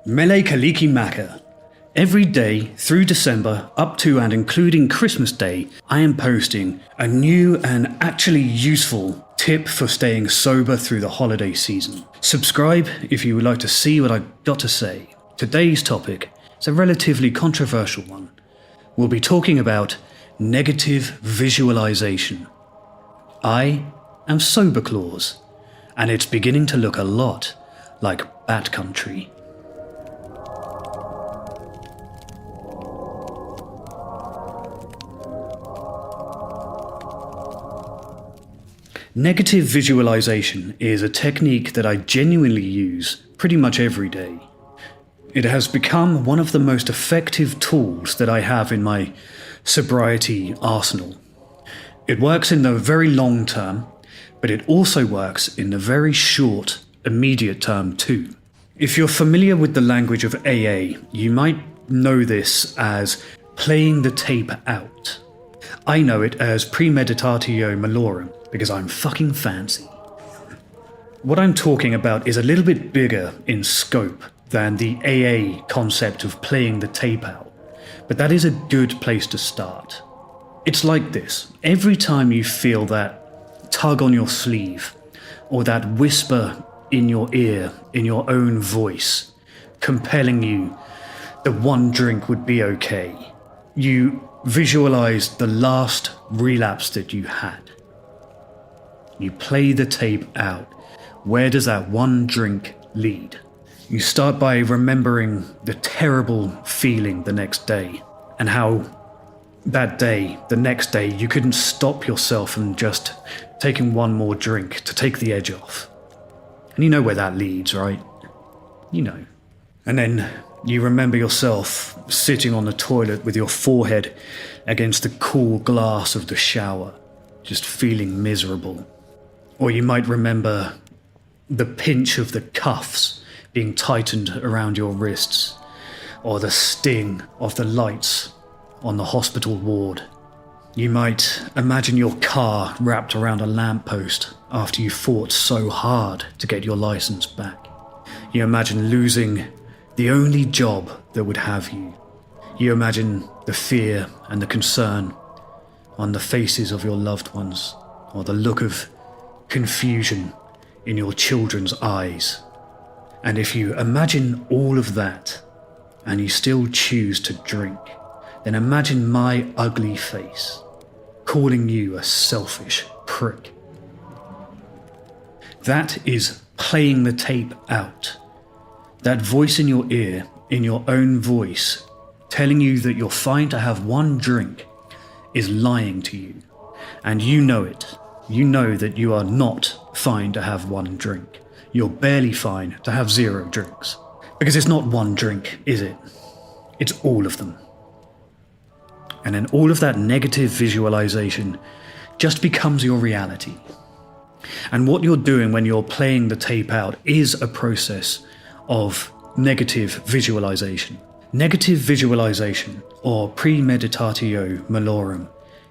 Mele Kaliki Maka. Every day through December up to and including Christmas Day, I am posting a new and actually useful tip for staying sober through the holiday season. Subscribe if you would like to see what I've got to say. Today's topic is a relatively controversial one. We'll be talking about negative visualization. I am Sober Claus, and it's beginning to look a lot like Bat Country. Negative visualization is a technique that I genuinely use pretty much every day. It has become one of the most effective tools that I have in my sobriety arsenal. It works in the very long term, but it also works in the very short, immediate term too. If you're familiar with the language of AA, you might know this as playing the tape out. I know it as premeditatio malorum, because I'm fucking fancy. What I'm talking about is a little bit bigger in scope than the AA concept of playing the tape out, but that is a good place to start. It's like this: every time you feel that tug on your sleeve, or that whisper in your ear, in your own voice, compelling you that one drink would be okay, you visualize the last relapse that you had. You play the tape out. Where does that one drink lead? You start by remembering the terrible feeling the next day, and how that day, the next day, you couldn't stop yourself from just taking one more drink to take the edge off. And you know where that leads, right? You know. And then you remember yourself sitting on the toilet with your forehead against the cool glass of the shower, just feeling miserable. Or you might remember the pinch of the cuffs being tightened around your wrists, or the sting of the lights on the hospital ward. You might imagine your car wrapped around a lamppost after you fought so hard to get your license back. You imagine losing the only job that would have you. You imagine the fear and the concern on the faces of your loved ones, or the look of confusion in your children's eyes. And if you imagine all of that and you still choose to drink, then imagine my ugly face calling you a selfish prick. That is playing the tape out. That voice in your ear, in your own voice, telling you that you're fine to have one drink, is lying to you. And you know it. You know that you are not fine to have one drink. You're barely fine to have 0 drinks. Because it's not one drink, is it? It's all of them. And then all of that negative visualization just becomes your reality. And what you're doing when you're playing the tape out is a process of negative visualization. Negative visualization, or premeditatio malorum,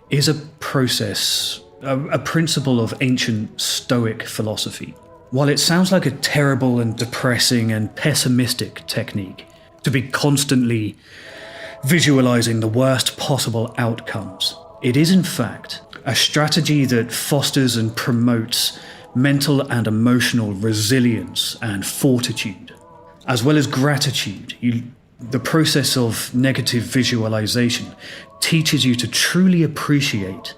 is a process, a principle of ancient Stoic philosophy. While it sounds like a terrible and depressing and pessimistic technique to be constantly visualizing the worst possible outcomes, it is in fact a strategy that fosters and promotes mental and emotional resilience and fortitude, as well as gratitude. The process of negative visualization teaches you to truly appreciate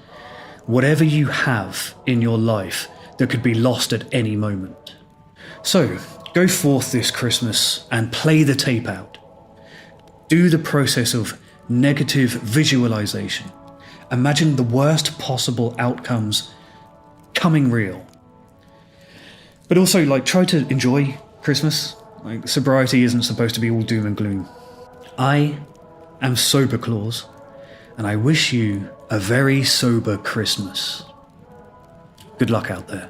whatever you have in your life that could be lost at any moment. So, go forth this Christmas and play the tape out. Do the process of negative visualization. Imagine the worst possible outcomes coming real. But also, try to enjoy Christmas. Sobriety isn't supposed to be all doom and gloom. I am Sober Claus, and I wish you a very sober Christmas. Good luck out there.